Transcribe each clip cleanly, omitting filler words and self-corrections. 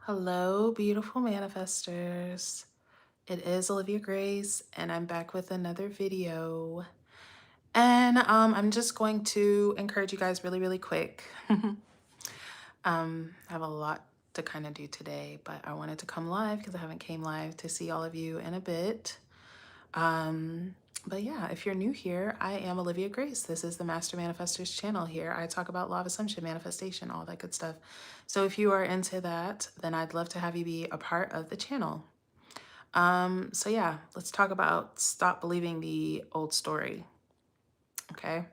Hello, beautiful manifestors. It is Olivia Grace, and I'm back with another video. And I'm just going to encourage you guys really, really quick. I have a lot to kind of do today, but I wanted to come live because I haven't came live to see all of you in a bit. But yeah, if you're new here, I am Olivia Grace. This is the Master Manifestors channel here. I talk about law of assumption, manifestation, all that good stuff. So if you are into that, then I'd love to have you be a part of the channel. So yeah, let's talk about stop believing the old story. Okay.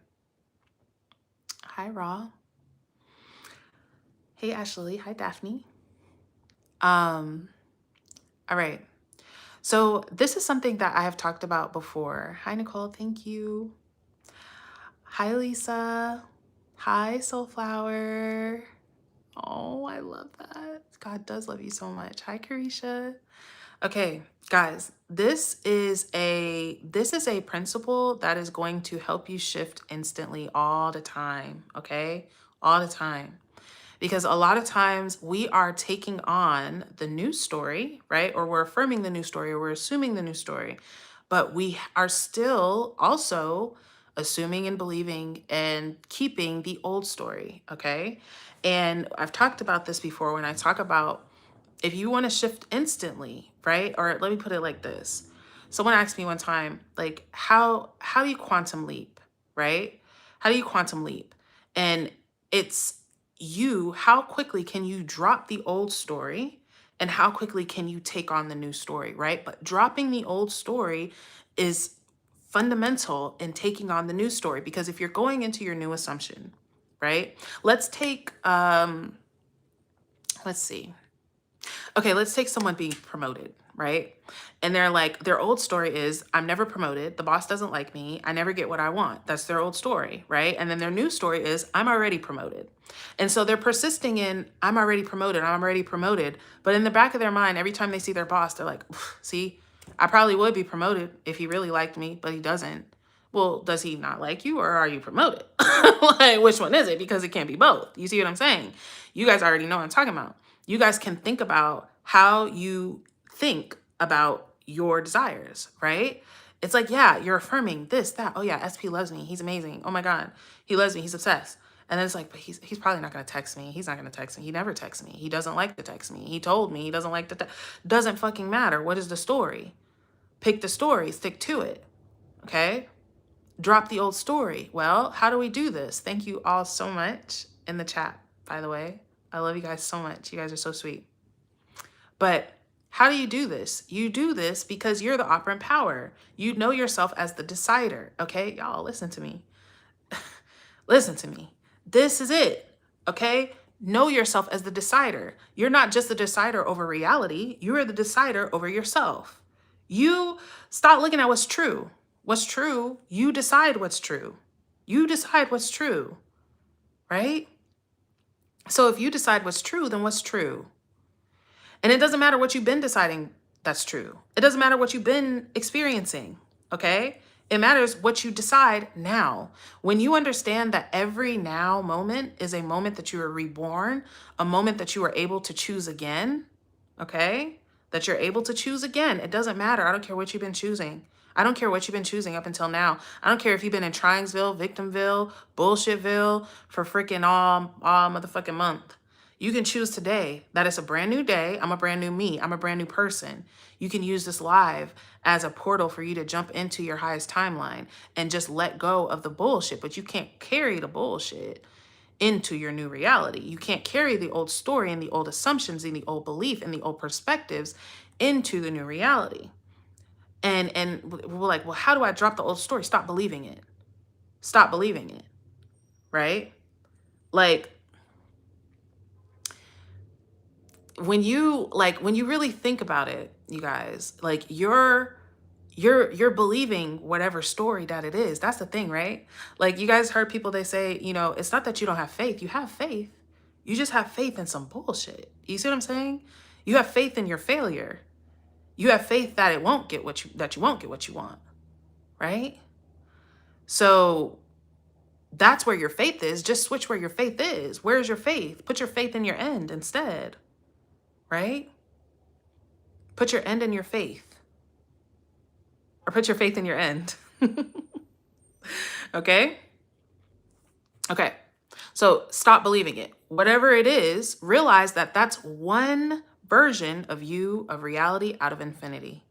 Hi, Raw. Hey, Ashley. Hi, Daphne. All right. So this is something that I have talked about before. Hi, Nicole. Thank you. Hi, Lisa. Hi, Soulflower. Oh, I love that. God does love you so much. Hi, Carisha. Okay, guys, this is a principle that is going to help you shift instantly all the time, okay? All the time. Because a lot of times we are taking on the new story, right? Or we're affirming the new story, or we're assuming the new story, but we are still also assuming and believing and keeping the old story, okay? And I've talked about this before when I talk about if you want to shift instantly, right? Or let me put it like this. Someone asked me one time, like, how do you quantum leap, right? How do you quantum leap? And it's how quickly can you drop the old story and how quickly can you take on the new story, right? But dropping the old story is fundamental in taking on the new story, because if you're going into your new assumption, right? Let's take let's see. Okay, let's take someone being promoted, right? And they're like, their old story is, I'm never promoted. The boss doesn't like me. I never get what I want. That's their old story, right? And then their new story is, I'm already promoted. And so they're persisting in, I'm already promoted. I'm already promoted. But in the back of their mind, every time they see their boss, they're like, see, I probably would be promoted if he really liked me, but he doesn't. Well, does he not like you, or are you promoted? Like, which one is it? Because it can't be both. You see what I'm saying? You guys already know what I'm talking about. You guys can think about how you think about your desires, right? It's like, yeah, you're affirming this, that. Oh yeah, SP loves me. He's amazing. Oh my God, he loves me. He's obsessed. And then it's like, but he's probably not going to text me. He's not going to text me. He never texts me. He doesn't like to text me. He told me he doesn't like to doesn't fucking matter. What is the story? Pick the story, stick to it. Okay? Drop the old story. Well, how do we do this? Thank you all so much in the chat, by the way. I love you guys so much. You guys are so sweet. But how do you do this? You do this because you're the operant power. You know yourself as the decider. Okay, y'all, listen to me. Listen to me. This is it. Okay, know yourself as the decider. You're not just the decider over reality. You are the decider over yourself. You stop looking at what's true. What's true, you decide what's true. You decide what's true, right? So if you decide what's true, then what's true? And it doesn't matter what you've been deciding that's true. It doesn't matter what you've been experiencing, okay? It matters what you decide now. When you understand that every now moment is a moment that you are reborn, a moment that you are able to choose again, okay? That you're able to choose again. It doesn't matter. I don't care what you've been choosing. I don't care what you've been choosing up until now. I don't care if you've been in Tringsville, Victimville, Bullshitville for freaking all motherfucking month. You can choose today that it's a brand new day. I'm a brand new me. I'm a brand new person. You can use this live as a portal for you to jump into your highest timeline and just let go of the bullshit. But you can't carry the bullshit into your new reality. You can't carry the old story and the old assumptions and the old belief and the old perspectives into the new reality. And we're like, well, how do I drop the old story? Stop believing it. Stop believing it, right? Like, when you really think about it, you guys, like you're believing whatever story that it is. That's the thing, right? Like, you guys heard people, they say, it's not that you don't have faith. You have faith. You just have faith in some bullshit. You see what I'm saying? You have faith in your failure. You have faith that you won't get what you want, right? So that's where your faith is. Just switch where your faith is. Where's your faith? Put your faith in your end instead. right? Put your end in your faith, or put your faith in your end. Okay? Okay. So stop believing it. Whatever it is, realize that that's one version of you of reality out of infinity.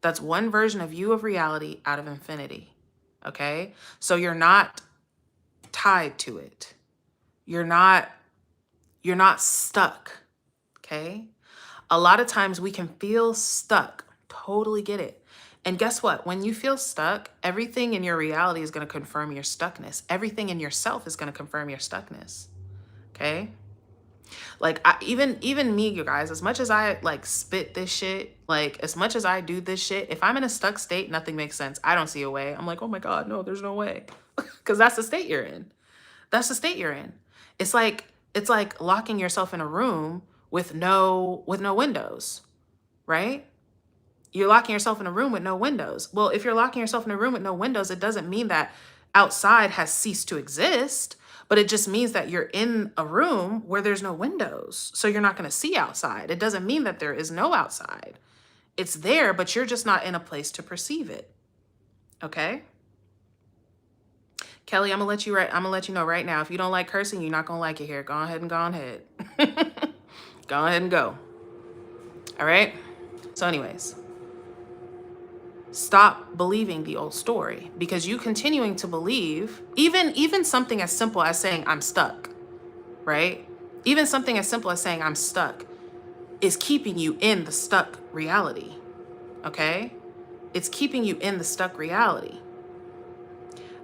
That's one version of you of reality out of infinity. Okay? So you're not tied to it. You're not stuck. Okay? A lot of times we can feel stuck. Totally get it. And guess what? When you feel stuck, everything in your reality is going to confirm your stuckness. Everything in yourself is going to confirm your stuckness. Okay? Like even me, you guys, as much as I like spit this shit, like as much as I do this shit, if I'm in a stuck state, nothing makes sense. I don't see a way. I'm like, oh my God, no, there's no way. Because that's the state you're in. That's the state you're in. It's like locking yourself in a room with no windows, right? You're locking yourself in a room with no windows. Well, if you're locking yourself in a room with no windows, it doesn't mean that outside has ceased to exist, but it just means that you're in a room where there's no windows. So you're not going to see outside. It doesn't mean that there is no outside. It's there, but you're just not in a place to perceive it. Okay? Kelly, I'm gonna let you know right now. If you don't like cursing, you're not gonna like it here. Go ahead and go ahead. Go ahead and go. All right? So anyways, stop believing the old story, because you continuing to believe, even something as simple as saying I'm stuck, right? Even something as simple as saying I'm stuck is keeping you in the stuck reality. Okay? It's keeping you in the stuck reality.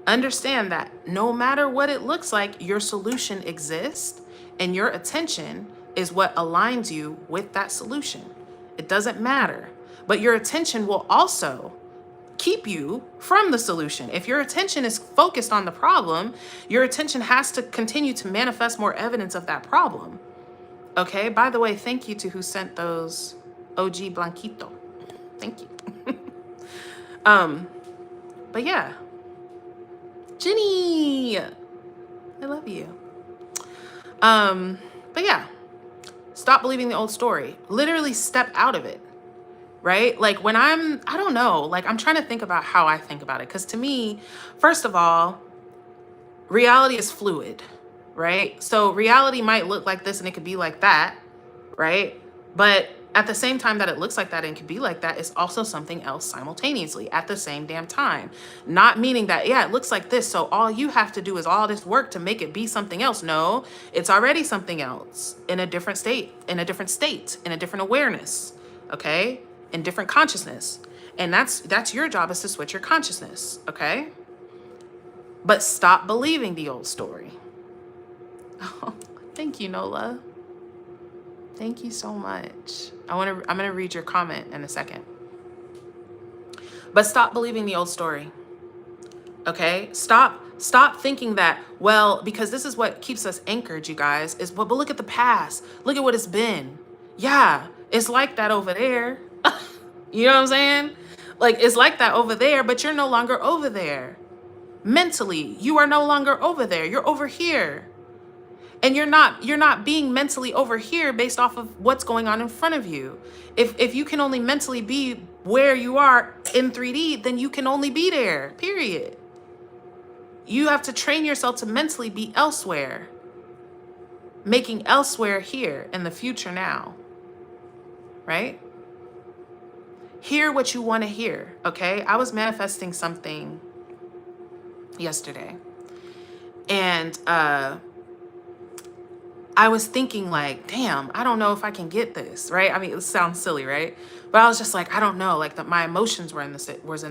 Understand that no matter what it looks like, your solution exists, and your attention is what aligns you with that solution. It doesn't matter, but your attention will also keep you from the solution. If your attention is focused on the problem, your attention has to continue to manifest more evidence of that problem. Okay? By the way, thank you to who sent those OG Blanquito. Thank you. But yeah. Jenny, I love you. But yeah, stop believing the old story. Literally step out of it, right? Like when I don't know, like I'm trying to think about how I think about it. Because to me, first of all, reality is fluid, right? So reality might look like this and it could be like that, right? But at the same time that it looks like that and can be like that, it's also something else simultaneously at the same damn time. Not meaning that, yeah, it looks like this, so all you have to do is all this work to make it be something else. No, it's already something else in a different state, in a different awareness, okay? In different consciousness. And that's your job, is to switch your consciousness, okay? But stop believing the old story. Oh, thank you, Nola. Thank you so much. I'm gonna read your comment in a second. But stop believing the old story. Okay? Stop thinking that, well, because this is what keeps us anchored, you guys, is, well, but look at the past. Look at what it's been. Yeah, it's like that over there. You know what I'm saying? Like, it's like that over there, but you're no longer over there. Mentally, you are no longer over there. You're over here. And you're not being mentally over here based off of what's going on in front of you. If you can only mentally be where you are in 3D, then you can only be there, period. You have to train yourself to mentally be elsewhere, making elsewhere here in the future now, right? Hear what you want to hear, okay? I was manifesting something yesterday, and I was thinking like, damn, I don't know if I can get this, right? I mean, it sounds silly, right? But I was just like, I don't know. Like my emotions were in the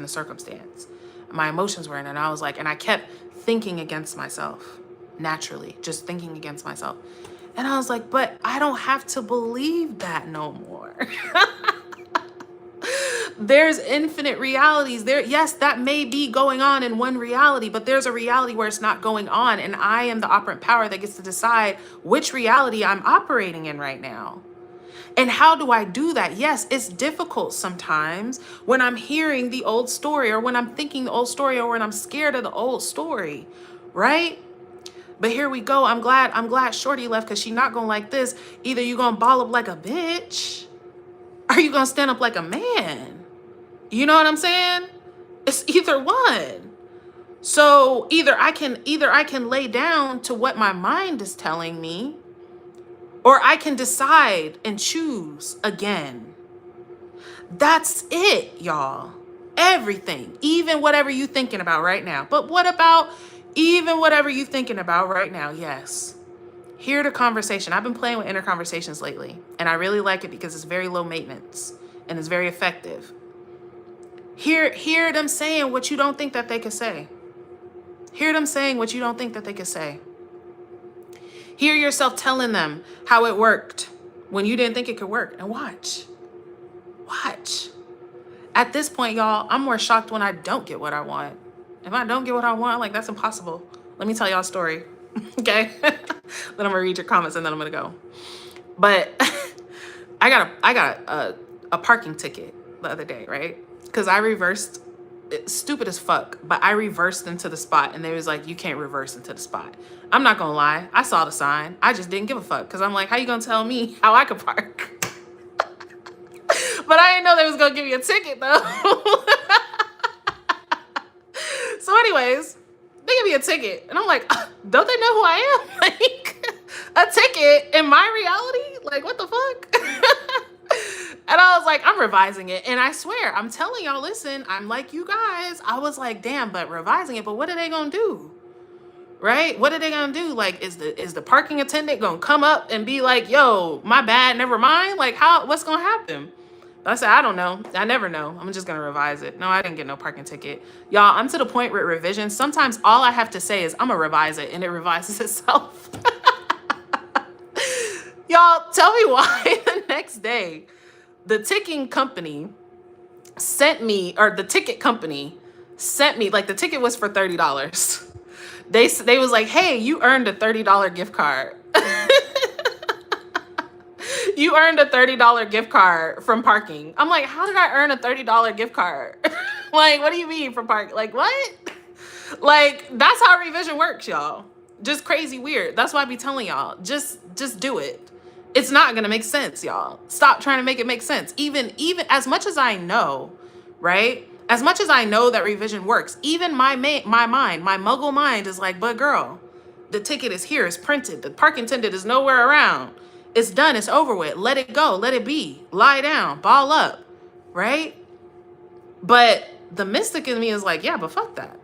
circumstance. My emotions were in it. And I was like, and I kept thinking against myself, naturally, just thinking against myself. And I was like, but I don't have to believe that no more. There's infinite realities there. Yes, that may be going on in one reality, but there's a reality where it's not going on. And I am the operant power that gets to decide which reality I'm operating in right now. And how do I do that? Yes, it's difficult sometimes when I'm hearing the old story, or when I'm thinking the old story, or when I'm scared of the old story, right? But here we go. I'm glad Shorty left because she not gonna like this. Either you gonna ball up like a bitch or you gonna stand up like a man. You know what I'm saying? It's either one. So either I can lay down to what my mind is telling me, or I can decide and choose again. That's it, y'all. Everything, even whatever you thinking about right now. But what about even whatever you thinking about right now? Yes. Hear the conversation. I've been playing with inner conversations lately, and I really like it because it's very low maintenance and it's very effective. Hear them saying what you don't think that they could say. Hear them saying what you don't think that they could say. Hear yourself telling them how it worked when you didn't think it could work, and watch. Watch. At this point, y'all, I'm more shocked when I don't get what I want. If I don't get what I want, like, that's impossible. Let me tell y'all a story, okay? Then I'm gonna read your comments and then I'm gonna go. But I got a parking ticket the other day, right? Because I reversed, stupid as fuck, but I reversed into the spot and they was like, you can't reverse into the spot. I'm not gonna lie, I saw the sign. I just didn't give a fuck because I'm like, how you gonna tell me how I could park? But I didn't know they was gonna give you a ticket though. So anyways, they give me a ticket and I'm like, don't they know who I am? Like, a ticket in my reality? Like, what the fuck? And I was like, I'm revising it. And I swear, I'm telling y'all, listen, I'm like you guys. I was like, damn, but revising it, but what are they gonna do? Right? What are they gonna do? Like, is the parking attendant gonna come up and be like, yo, my bad, never mind? Like, what's gonna happen? But I said, I don't know. I never know. I'm just gonna revise it. No, I didn't get no parking ticket. Y'all, I'm to the point with revisions. Sometimes all I have to say is I'm gonna revise it and it revises itself. Y'all, tell me why the next day, the ticking company sent me, or the ticket company sent me, like the ticket was for $30. They was like, hey, you earned a $30 gift card. You earned a $30 gift card from parking. I'm like, how did I earn a $30 gift card? Like, what do you mean from parking? Like, what? Like, that's how revision works, y'all. Just crazy weird. That's why I be telling y'all, just do it. It's not gonna make sense, y'all. Stop trying to make it make sense. Even as much as I know, right? As much as I know that revision works, even my mind, my muggle mind is like, but girl, the ticket is here, it's printed. The parking attendant is nowhere around. It's done, it's over with. Let it go, let it be. Lie down, ball up, right? But the mystic in me is like, yeah, but fuck that.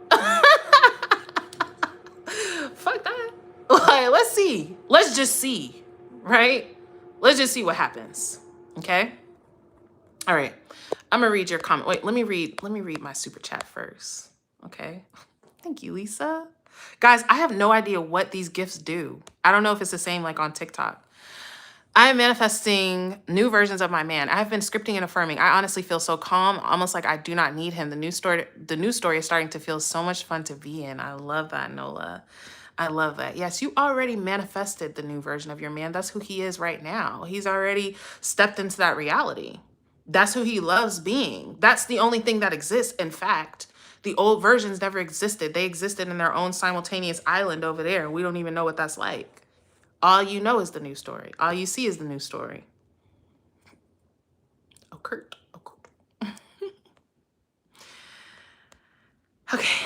Fuck that. Like, let's see. Let's just see, right? Let's just see what happens, okay? All right, I'm gonna read your comment. Wait, let me read my super chat first, okay? Thank you, Lisa. Guys, I have no idea what these gifts do. I don't know if it's the same like on TikTok. I am manifesting new versions of my man. I have been scripting and affirming. I honestly feel so calm, almost like I do not need him. The new story is starting to feel so much fun to be in. I love that, Nola. I love that. Yes, you already manifested the new version of your man. That's who he is right now. He's already stepped into that reality. That's who he loves being. That's the only thing that exists. In fact, the old versions never existed. They existed in their own simultaneous island over there. We don't even know what that's like. All you know is the new story. All you see is the new story. Oh, Kurt. Oh, Kurt. Okay.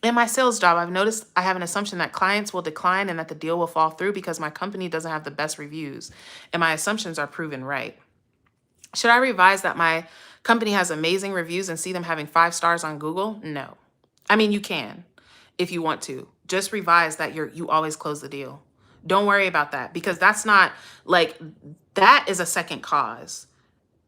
In my sales job, I've noticed I have an assumption that clients will decline and that the deal will fall through because my company doesn't have the best reviews, and my assumptions are proven right. Should I revise that my company has amazing reviews and see them having 5 stars on Google? No. I mean, you can if you want to. Just revise that you always close the deal. Don't worry about that because that's not like, that is a second cause.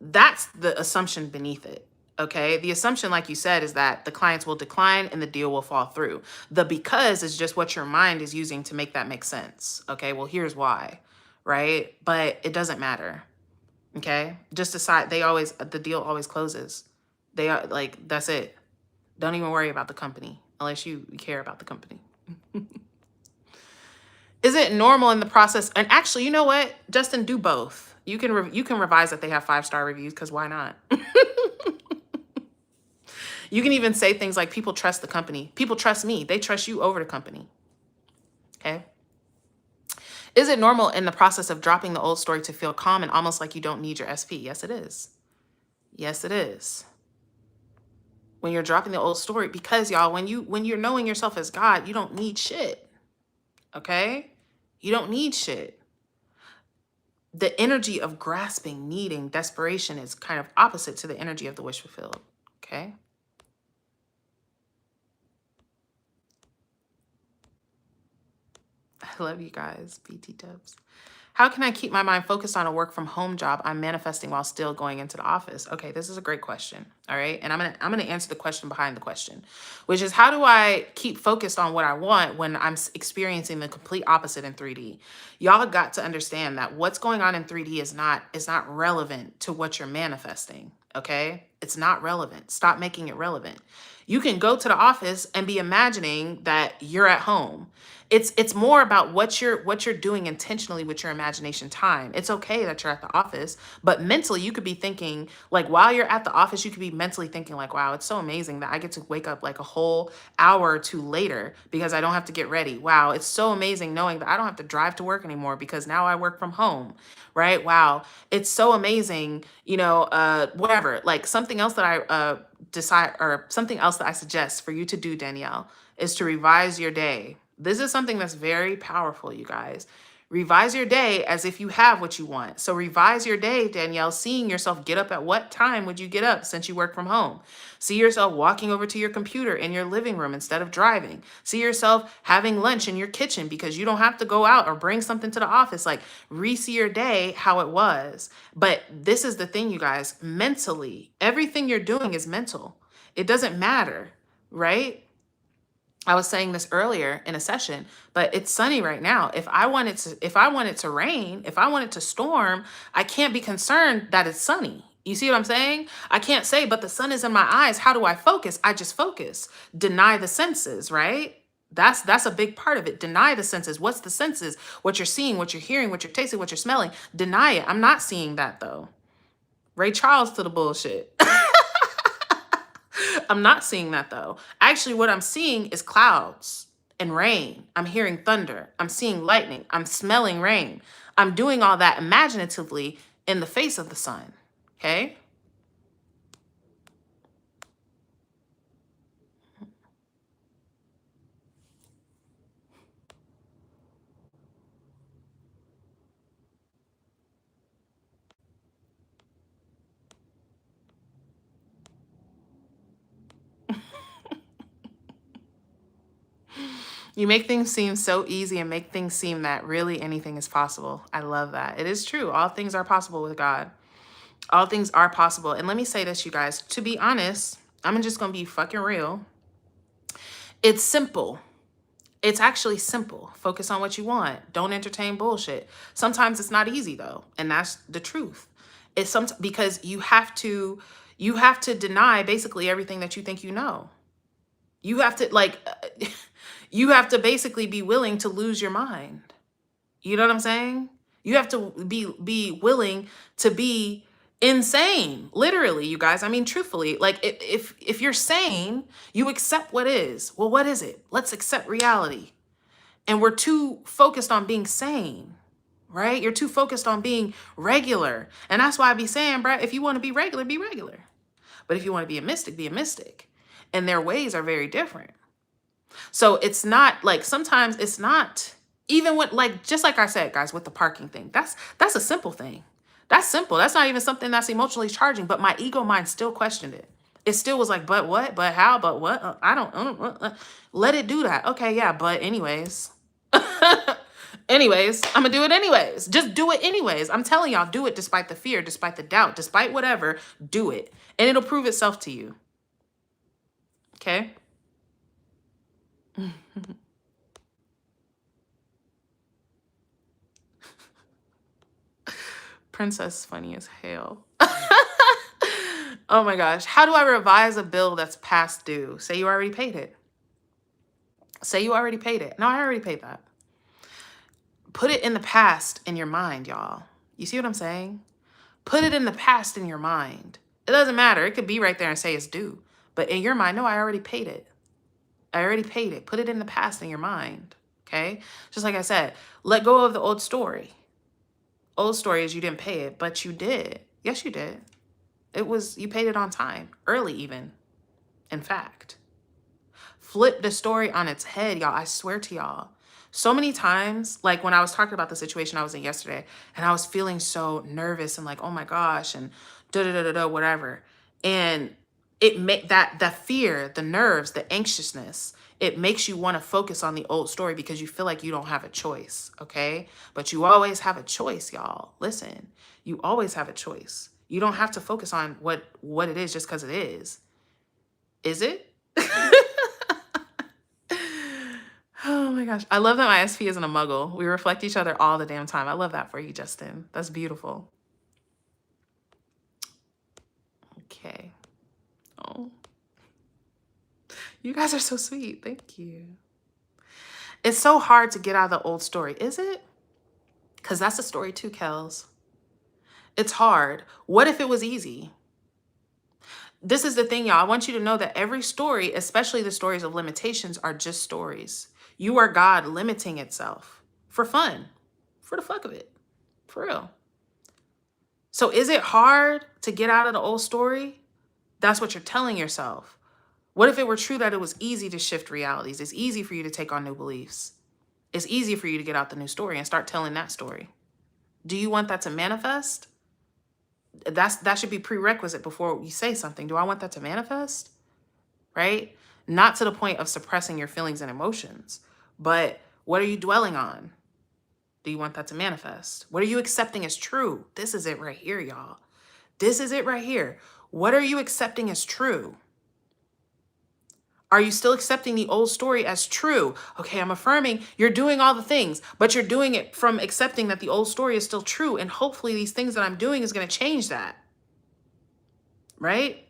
That's the assumption beneath it. Okay. The assumption, like you said, is that the clients will decline and the deal will fall through. The because is just what your mind is using to make that make sense. Okay. Well, here's why, right? But it doesn't matter. Okay. Just decide the deal always closes. They are like, that's it. Don't even worry about the company unless you care about the company. Is it normal in the process? And actually, you know what, Justin, do both. You can revise that they have 5-star reviews because why not? You can even say things like people trust the company. People trust me. They trust you over the company. Okay. Is it normal in the process of dropping the old story to feel calm and almost like you don't need your SP? Yes, it is. Yes, it is. When you're dropping the old story, because y'all, when you're knowing yourself as God, you don't need shit. Okay? You don't need shit. The energy of grasping, needing, desperation is kind of opposite to the energy of the wish fulfilled. Okay? I love you guys, BT dubs. How can I keep my mind focused on a work from home job I'm manifesting while still going into the office? Okay, this is a great question. All right. And I'm gonna answer the question behind the question, which is, how do I keep focused on what I want when I'm experiencing the complete opposite in 3D? Y'all got to understand that what's going on in 3D is not relevant to what you're manifesting. Okay? It's not relevant. Stop making it relevant. You can go to the office and be imagining that you're at home. It's more about what you're doing intentionally with your imagination time. It's okay that you're at the office, but mentally you could be thinking, like, while you're at the office, you could be mentally thinking like, wow, it's so amazing that I get to wake up like a whole hour or two later because I don't have to get ready. Wow, it's so amazing knowing that I don't have to drive to work anymore because now I work from home, right? Wow, it's so amazing, whatever. Like, something else that I decide, or something else that I suggest for you to do, Danielle, is to revise your day. This is something that's very powerful, you guys. Revise your day as if you have what you want. So revise your day, Danielle, seeing yourself get up at what time would you get up since you work from home? See yourself walking over to your computer in your living room instead of driving. See yourself having lunch in your kitchen because you don't have to go out or bring something to the office. Like, re-see your day how it was. But this is the thing, you guys, mentally, everything you're doing is mental. It doesn't matter, right? I was saying this earlier in a session, but it's sunny right now. If I want it to rain, if I want it to storm, I can't be concerned that it's sunny. You see what I'm saying? I can't say, but the sun is in my eyes. How do I focus? I just focus. Deny the senses, right? That's a big part of it. Deny the senses. What's the senses? What you're seeing, what you're hearing, what you're tasting, what you're smelling. Deny it. I'm not seeing that though. Ray Charles to the bullshit. I'm not seeing that though. Actually, what I'm seeing is clouds and rain. I'm hearing thunder. I'm seeing lightning. I'm smelling rain. I'm doing all that imaginatively in the face of the sun. Okay? You make things seem so easy and make things seem that really anything is possible. I love that. It is true. All things are possible with God. All things are possible. And let me say this, you guys, to be honest, I'm just going to be fucking real. It's simple. It's actually simple. Focus on what you want. Don't entertain bullshit. Sometimes it's not easy though. And that's the truth. It's because you have to deny basically everything that you think you know. You have to you have to basically be willing to lose your mind. You know what I'm saying? You have to be willing to be insane. Literally, you guys. I mean, truthfully, like if you're sane, you accept what is. Well, what is it? Let's accept reality. And we're too focused on being sane, right? You're too focused on being regular. And that's why I be saying, bro, if you want to be regular, be regular. But if you want to be a mystic, be a mystic. And their ways are very different. So it's not like, sometimes it's not, even with, like, just like I said, guys, with the parking thing, that's a simple thing. That's simple. That's not even something that's emotionally charging, but my ego mind still questioned it. It still was like, but what, but how, but what? I don't, let it do that. Okay, yeah, but anyways. Anyways, I'm gonna do it anyways. Just do it anyways. I'm telling y'all, do it despite the fear, despite the doubt, despite whatever, do it. And it'll prove itself to you. Okay? Princess funny as hell. Oh my gosh. How do I revise a bill that's past due? Say you already paid it. Say you already paid it. No, I already paid that. Put it in the past in your mind, y'all. You see what I'm saying? Put it in the past in your mind. It doesn't matter. It could be right there and say it's due. But in your mind, no, I already paid it. I already paid it. Put it in the past in your mind. Okay? Just like I said, let go of the old story. Old story is you didn't pay it, but you did. Yes, you did. You paid it on time, early even, in fact. Flip the story on its head, y'all. I swear to y'all. So many times, like when I was talking about the situation I was in yesterday, and I was feeling so nervous and like, oh my gosh, and da da da da da, whatever. And it made that the fear, the nerves, the anxiousness, it makes you want to focus on the old story because you feel like you don't have a choice, okay? But you always have a choice, y'all. Listen, you always have a choice. You don't have to focus on what it is just because it is. Is it? Oh my gosh. I love that my SP isn't a muggle. We reflect each other all the damn time. I love that for you, Justin. That's beautiful. Okay. Oh. You guys are so sweet. Thank you. It's so hard to get out of the old story, is it? Because that's a story too, Kels. It's hard. What if it was easy? This is the thing, y'all. I want you to know that every story, especially the stories of limitations, are just stories. You are God limiting itself for fun, for the fuck of it, for real. So is it hard to get out of the old story? That's what you're telling yourself. What if it were true that it was easy to shift realities? It's easy for you to take on new beliefs. It's easy for you to get out the new story and start telling that story. Do you want that to manifest? That should be prerequisite before you say something. Do I want that to manifest? Right? Not to the point of suppressing your feelings and emotions, but what are you dwelling on? Do you want that to manifest? What are you accepting as true? This is it right here, y'all. This is it right here. What are you accepting as true? Are you still accepting the old story as true? Okay, I'm affirming you're doing all the things, but you're doing it from accepting that the old story is still true. And hopefully these things that I'm doing is going to change that. Right?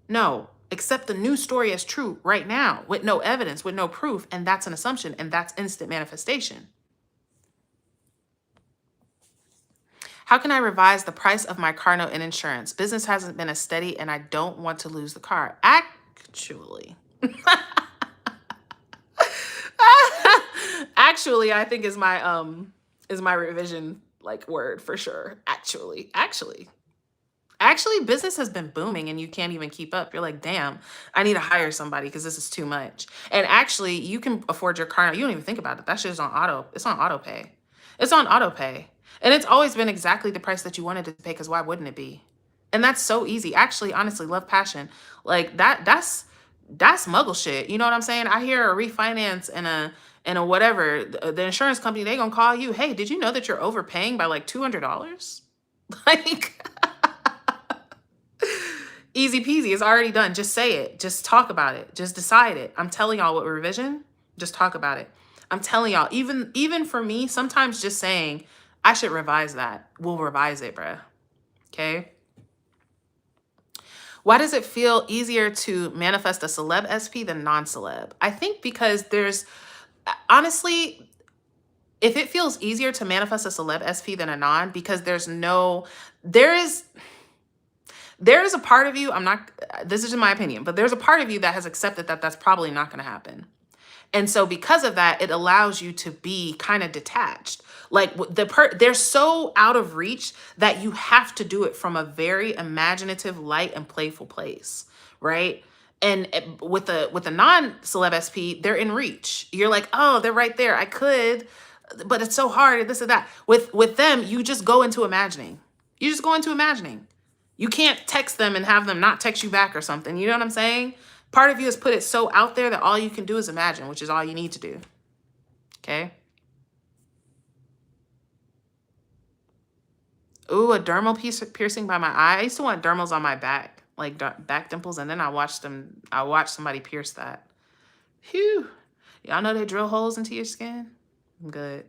No, accept the new story as true right now with no evidence, with no proof. And that's an assumption. And that's instant manifestation. How can I revise the price of my car note and insurance? Business hasn't been as steady and I don't want to lose the car. Actually. Actually, I think is my revision like word for sure. Actually, business has been booming and you can't even keep up. You're like, damn, I need to hire somebody because this is too much. And actually, you can afford your car note. You don't even think about it. That shit is on auto. It's on auto pay. It's on auto pay. And it's always been exactly the price that you wanted to pay because why wouldn't it be? And that's so easy. Actually, honestly, love passion. Like that's muggle shit. You know what I'm saying? I hear a refinance and a whatever, the insurance company, they gonna call you. Hey, did you know that you're overpaying by like $200? Like easy peasy. It's already done. Just say it. Just talk about it. Just decide it. I'm telling y'all what revision, just talk about it. I'm telling y'all, even for me, sometimes just saying, I should revise that. We'll revise it, bruh. Okay? Why does it feel easier to manifest a celeb SP than non-celeb? I think because honestly, if it feels easier to manifest a celeb SP than a non, because there is a part of you, this is in my opinion, but there's a part of you that has accepted that that's probably not going to happen. And so because of that, it allows you to be kind of detached. Like they're so out of reach that you have to do it from a very imaginative, light and playful place, right? And with a non-celeb SP, they're in reach. You're like, oh, they're right there. I could, but it's so hard, this and that. With them, you just go into imagining. You just go into imagining. You can't text them and have them not text you back or something. You know what I'm saying? Part of you has put it so out there that all you can do is imagine, which is all you need to do. Okay? Ooh, a dermal piercing by my eye. I used to want dermals on my back, like back dimples, and then I watched somebody pierce that. Phew. Y'all know they drill holes into your skin? I'm good.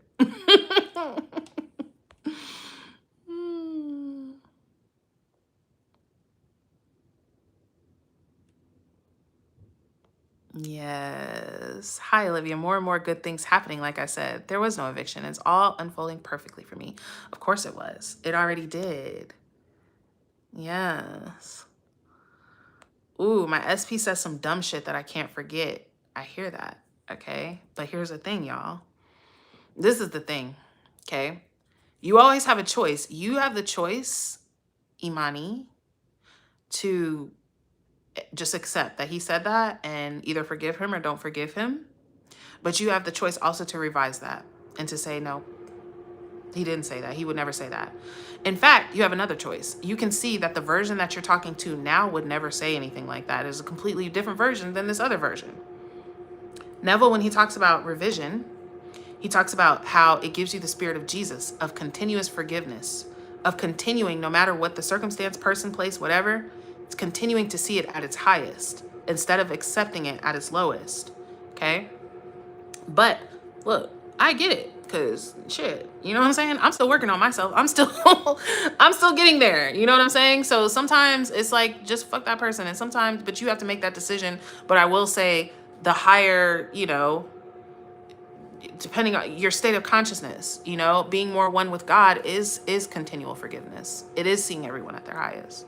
Yes. Hi, Olivia. More and more good things happening. Like I said, there was no eviction. It's all unfolding perfectly for me. Of course it was. It already did. Yes. Ooh, my SP says some dumb shit that I can't forget. I hear that. Okay. But here's the thing, y'all. This is the thing. Okay. You always have a choice. You have the choice, Imani, to just accept that he said that and either forgive him or don't forgive him. But you have the choice also to revise that and to say, no, he didn't say that. He would never say that. In fact, you have another choice. You can see that the version that you're talking to now would never say anything like that. It's a completely different version than this other version. Neville, when he talks about revision, he talks about how it gives you the spirit of Jesus, of continuous forgiveness, of continuing, no matter what the circumstance, person, place, whatever, it's continuing to see it at its highest instead of accepting it at its lowest. Okay? But look, I get it, because shit, you know what I'm saying? I'm still working on myself. I'm still getting there. You know what I'm saying? So sometimes it's like, just fuck that person. And sometimes, but you have to make that decision. But I will say the higher, you know, depending on your state of consciousness, you know, being more one with God is continual forgiveness. It is seeing everyone at their highest.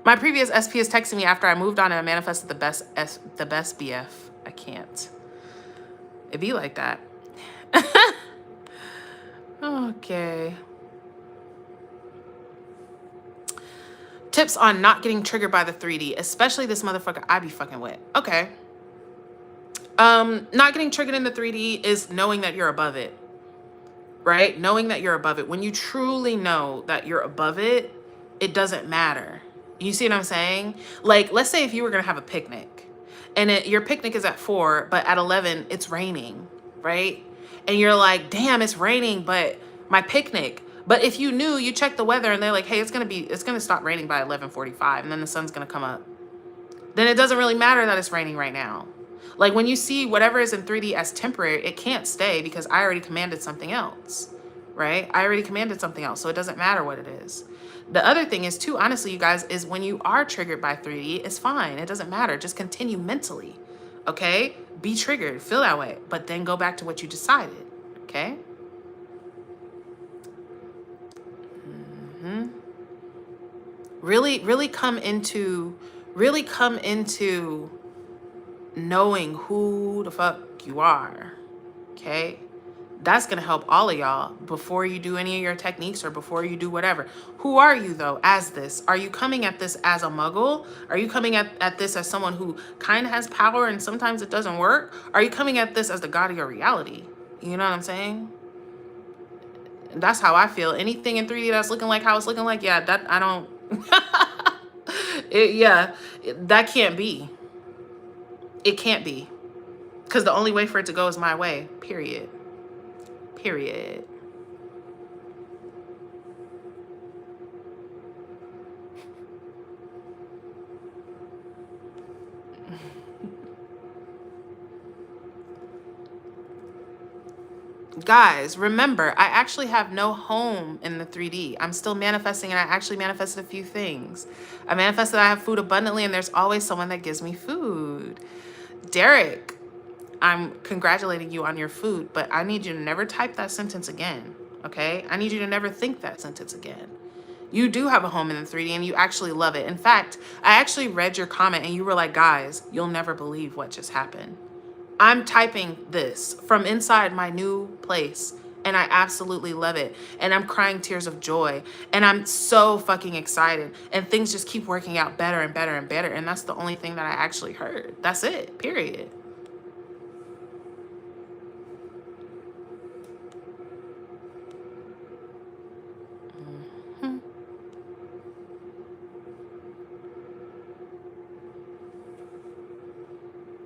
My previous SP is texting me after I moved on and I manifested the best BF. I can't. It be like that. Okay. Tips on not getting triggered by the 3D, especially this motherfucker I be fucking with. Okay. Not getting triggered in the 3D is knowing that you're above it, right? Knowing that you're above it. When you truly know that you're above it, it doesn't matter. You see what I'm saying? Like, let's say if you were going to have a picnic and your picnic is at 4, but at 11, it's raining, right? And you're like, damn, it's raining, but my picnic. But if you knew, you checked the weather and they're like, hey, it's going to stop raining by 11:45 and then the sun's going to come up. Then it doesn't really matter that it's raining right now. Like when you see whatever is in 3D as temporary, it can't stay because I already commanded something else, right? I already commanded something else, so it doesn't matter what it is. The other thing is too, honestly, you guys, is when you are triggered by 3D, it's fine. It doesn't matter. Just continue mentally, okay? Be triggered, feel that way, but then go back to what you decided, okay? Really come into knowing who the fuck you are, okay? That's gonna help all of y'all before you do any of your techniques or before you do whatever. Who are you though as this? Are you coming at this as a muggle? Are you coming at this as someone who kind of has power and sometimes it doesn't work? Are you coming at this as the god of your reality? You know what I'm saying? And that's how I feel. Anything in 3D that's looking like how it's looking like, yeah, that I don't that can't be. It can't be. Because the only way for it to go is my way. Period. Period. Guys, remember, I actually have no home in the 3D. I'm still manifesting, and I actually manifested a few things. I manifested I have food abundantly, and there's always someone that gives me food. Derek, I'm congratulating you on your food, but I need you to never type that sentence again, okay? I need you to never think that sentence again. You do have a home in the 3D, and you actually love it. In fact, I actually read your comment, and you were like, guys, you'll never believe what just happened. I'm typing this from inside my new place and I absolutely love it. And I'm crying tears of joy and I'm so fucking excited and things just keep working out better and better and better. And that's the only thing that I actually heard. That's it, period.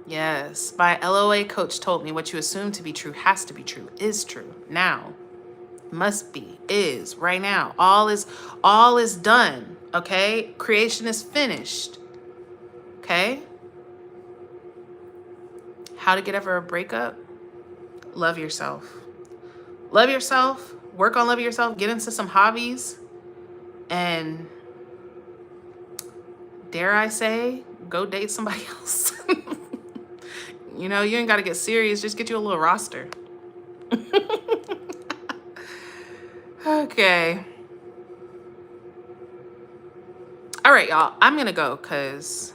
Yes, my LOA coach told me what you assume to be true has to be true, is true, now, must be, is, right now. All is done, okay? Creation is finished, okay? How to get over a breakup? Love yourself. Love yourself, work on loving yourself, get into some hobbies, and dare I say, go date somebody else. You know, you ain't got to get serious. Just get you a little roster. Okay. All right, y'all. I'm going to go because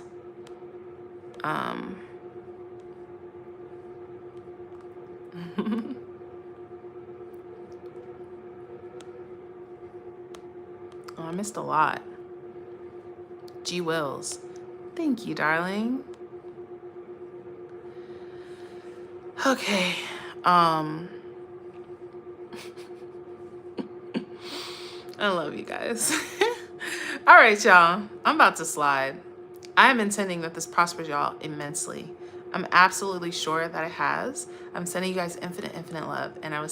I missed a lot. G Wills. Thank you, darling. Okay. I love you guys. All right, y'all. I'm about to slide. I'm intending that this prospers y'all immensely. I'm absolutely sure that it has. I'm sending you guys infinite, infinite love, and I will